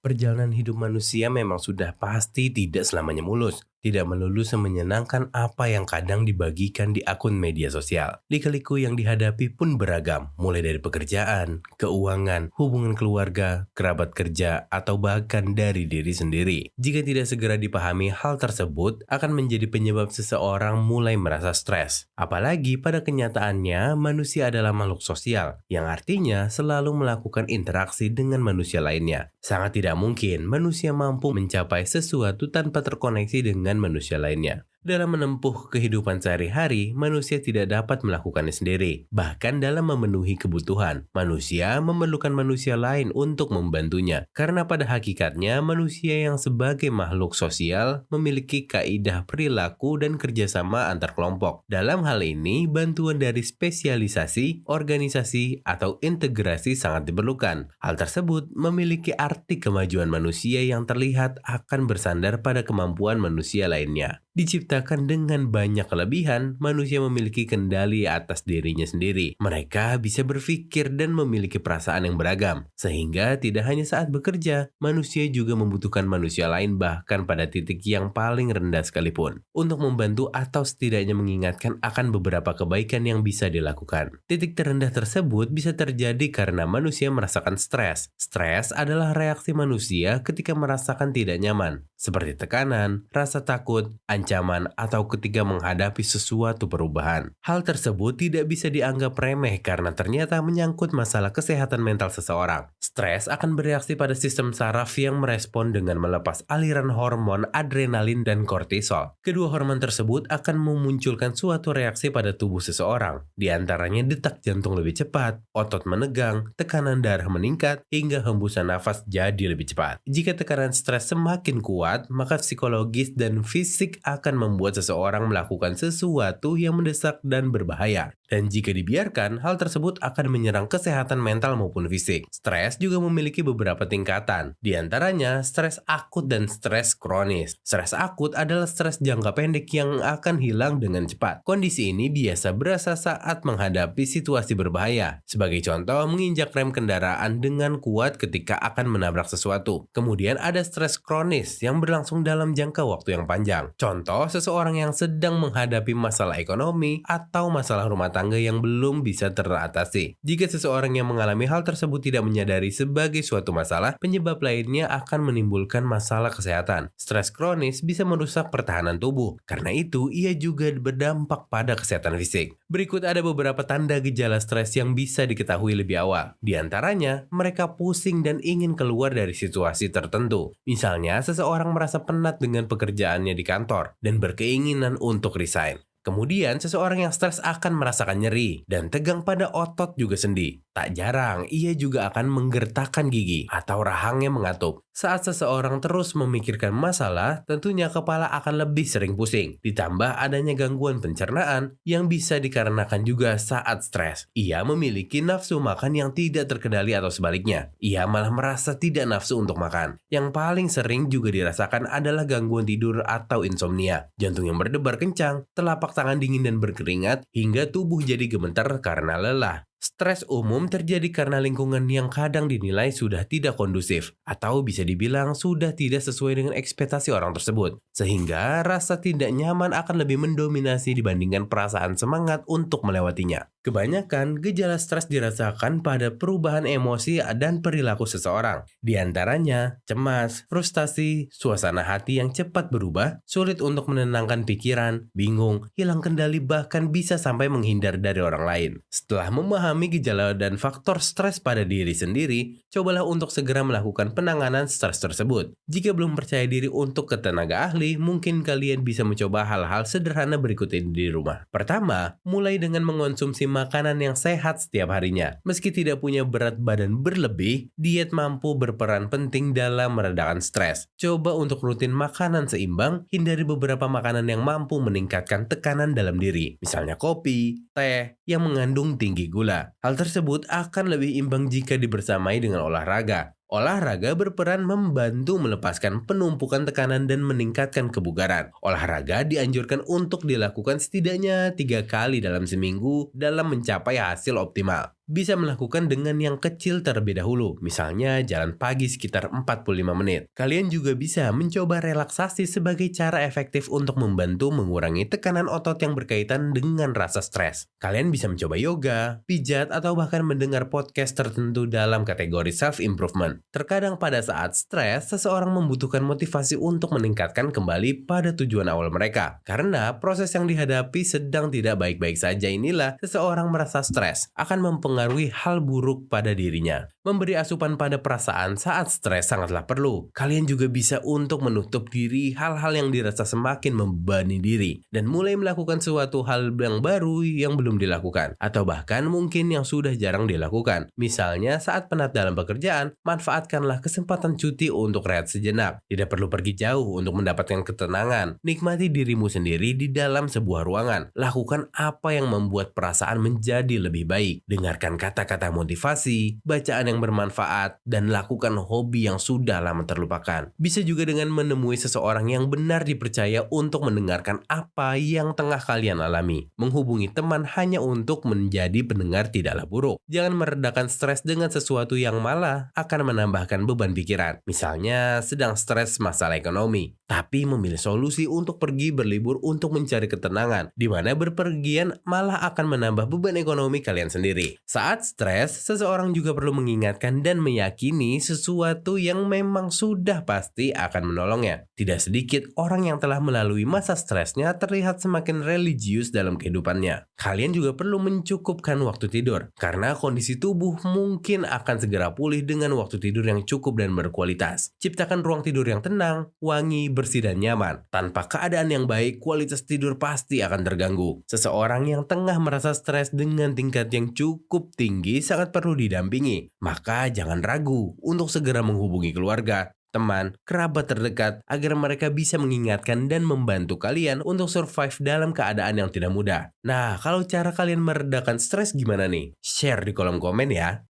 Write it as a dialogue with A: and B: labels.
A: Perjalanan hidup manusia memang sudah pasti tidak selamanya mulus. Tidak melulu semenyenangkan apa yang kadang dibagikan di akun media sosial. Lika-liku yang dihadapi pun beragam, mulai dari pekerjaan, keuangan, hubungan keluarga, kerabat kerja, atau bahkan dari diri sendiri. Jika tidak segera dipahami, hal tersebut akan menjadi penyebab seseorang mulai merasa stres. Apalagi pada kenyataannya, manusia adalah makhluk sosial, yang artinya selalu melakukan interaksi dengan manusia lainnya. Sangat tidak mungkin manusia mampu mencapai sesuatu tanpa terkoneksi dengan manusia lainnya. Dalam menempuh kehidupan sehari-hari, manusia tidak dapat melakukannya sendiri. Bahkan dalam memenuhi kebutuhan, manusia memerlukan manusia lain untuk membantunya. Karena pada hakikatnya, manusia yang sebagai makhluk sosial memiliki kaidah perilaku dan kerjasama antar kelompok. Dalam hal ini, bantuan dari spesialisasi, organisasi, atau integrasi sangat diperlukan. Hal tersebut memiliki arti kemajuan manusia yang terlihat akan bersandar pada kemampuan manusia lainnya. Diciptakan dengan banyak kelebihan, manusia memiliki kendali atas dirinya sendiri. Mereka bisa berpikir dan memiliki perasaan yang beragam, sehingga tidak hanya saat bekerja, manusia juga membutuhkan manusia lain bahkan pada titik yang paling rendah sekalipun, untuk membantu atau setidaknya mengingatkan akan beberapa kebaikan yang bisa dilakukan. Titik terendah tersebut bisa terjadi karena manusia merasakan stres. Stres adalah reaksi manusia ketika merasakan tidak nyaman, seperti tekanan, rasa takut, ancaman, atau ketika menghadapi sesuatu perubahan. Hal tersebut tidak bisa dianggap remeh karena ternyata menyangkut masalah kesehatan mental seseorang. Stres akan bereaksi pada sistem saraf yang merespon dengan melepas aliran hormon adrenalin dan kortisol. Kedua hormon tersebut akan memunculkan suatu reaksi pada tubuh seseorang. Di antaranya detak jantung lebih cepat, otot menegang, tekanan darah meningkat, hingga hembusan nafas jadi lebih cepat. Jika tekanan stres semakin kuat, maka psikologis dan fisik akan membuat seseorang melakukan sesuatu yang mendesak dan berbahaya. Dan jika dibiarkan, hal tersebut akan menyerang kesehatan mental maupun fisik. Stres juga memiliki beberapa tingkatan. Di antaranya, stres akut dan stres kronis. Stres akut adalah stres jangka pendek yang akan hilang dengan cepat. Kondisi ini biasa berasa saat menghadapi situasi berbahaya. Sebagai contoh, menginjak rem kendaraan dengan kuat ketika akan menabrak sesuatu. Kemudian ada stres kronis yang berlangsung dalam jangka waktu yang panjang. Contoh, seseorang yang sedang menghadapi masalah ekonomi atau masalah rumah tangga yang belum bisa teratasi. Jika seseorang yang mengalami hal tersebut tidak menyadari sebagai suatu masalah, penyebab lainnya akan menimbulkan masalah kesehatan. Stres kronis bisa merusak pertahanan tubuh. Karena itu, ia juga berdampak pada kesehatan fisik. Berikut ada beberapa tanda gejala stres yang bisa diketahui lebih awal. Di antaranya, mereka pusing dan ingin keluar dari situasi tertentu. Misalnya, seseorang merasa penat dengan pekerjaannya di kantor dan berkeinginan untuk resign. Kemudian, seseorang yang stres akan merasakan nyeri dan tegang pada otot juga sendi. Tak jarang, ia juga akan menggertakkan gigi atau rahangnya mengatup. Saat seseorang terus memikirkan masalah, tentunya kepala akan lebih sering pusing. Ditambah adanya gangguan pencernaan yang bisa dikarenakan juga saat stres. Ia memiliki nafsu makan yang tidak terkendali atau sebaliknya. Ia malah merasa tidak nafsu untuk makan. Yang paling sering juga dirasakan adalah gangguan tidur atau insomnia. Jantung yang berdebar kencang, telapak tangan dingin dan berkeringat, hingga tubuh jadi gemetar karena lelah. Stres umum terjadi karena lingkungan yang kadang dinilai sudah tidak kondusif atau bisa dibilang sudah tidak sesuai dengan ekspektasi orang tersebut. Sehingga rasa tidak nyaman akan lebih mendominasi dibandingkan perasaan semangat untuk melewatinya. Kebanyakan gejala stres dirasakan pada perubahan emosi dan perilaku seseorang. Di antaranya, cemas, frustasi, suasana hati yang cepat berubah, sulit untuk menenangkan pikiran, bingung, hilang kendali bahkan bisa sampai menghindar dari orang lain. Setelah memahami gejala dan faktor stres pada diri sendiri, cobalah untuk segera melakukan penanganan stres tersebut. Jika belum percaya diri untuk ke tenaga ahli, mungkin kalian bisa mencoba hal-hal sederhana berikut ini di rumah. Pertama, mulai dengan mengonsumsi makanan yang sehat setiap harinya. Meski tidak punya berat badan berlebih, diet mampu berperan penting dalam meredakan stres. Coba untuk rutin makanan seimbang, hindari beberapa makanan yang mampu meningkatkan tekanan dalam diri. Misalnya kopi, teh, yang mengandung tinggi gula. Hal tersebut akan lebih imbang jika dibersamai dengan olahraga. Olahraga berperan membantu melepaskan penumpukan tekanan dan meningkatkan kebugaran. Olahraga dianjurkan untuk dilakukan setidaknya 3 kali dalam seminggu dalam mencapai hasil optimal. Bisa melakukan dengan yang kecil terlebih dahulu, misalnya jalan pagi sekitar 45 menit. Kalian juga bisa mencoba relaksasi sebagai cara efektif untuk membantu mengurangi tekanan otot yang berkaitan dengan rasa stres. Kalian bisa mencoba yoga, pijat, atau bahkan mendengar podcast tertentu dalam kategori self-improvement. Terkadang pada saat stres, seseorang membutuhkan motivasi untuk meningkatkan kembali pada tujuan awal mereka. Karena proses yang dihadapi sedang tidak baik-baik saja inilah seseorang merasa stres akan mempengaruhi hal buruk pada dirinya. Memberi asupan pada perasaan saat stres sangatlah perlu. Kalian juga bisa untuk menutup diri hal-hal yang dirasa semakin membebani diri dan mulai melakukan suatu hal yang baru yang belum dilakukan atau bahkan mungkin yang sudah jarang dilakukan. Misalnya saat penat dalam pekerjaan, manfaatkanlah kesempatan cuti untuk rehat sejenak. Tidak perlu pergi jauh untuk mendapatkan ketenangan. Nikmati dirimu sendiri di dalam sebuah ruangan. Lakukan apa yang membuat perasaan menjadi lebih baik. Dengarkan kata-kata motivasi, bacaan yang bermanfaat, dan lakukan hobi yang sudah lama terlupakan. Bisa juga dengan menemui seseorang yang benar dipercaya untuk mendengarkan apa yang tengah kalian alami. Menghubungi teman hanya untuk menjadi pendengar tidaklah buruk. Jangan meredakan stres dengan sesuatu yang malah akan menambahkan beban pikiran. Misalnya sedang stres masalah ekonomi, tapi memilih solusi untuk pergi berlibur untuk mencari ketenangan, di mana berpergian malah akan menambah beban ekonomi kalian sendiri. Saat stres, seseorang juga perlu mengingatkan dan meyakini sesuatu yang memang sudah pasti akan menolongnya. Tidak sedikit orang yang telah melalui masa stresnya terlihat semakin religius dalam kehidupannya. Kalian juga perlu mencukupkan waktu tidur, karena kondisi tubuh mungkin akan segera pulih dengan waktu tidur yang cukup dan berkualitas. Ciptakan ruang tidur yang tenang, wangi, bersih, dan nyaman. Tanpa keadaan yang baik, kualitas tidur pasti akan terganggu. Seseorang yang tengah merasa stres dengan tingkat yang cukup tinggi sangat perlu didampingi. Maka jangan ragu untuk segera menghubungi keluarga, teman, kerabat terdekat agar mereka bisa mengingatkan dan membantu kalian untuk survive dalam keadaan yang tidak mudah. Nah, kalau cara kalian meredakan stres gimana nih? Share di kolom komen ya.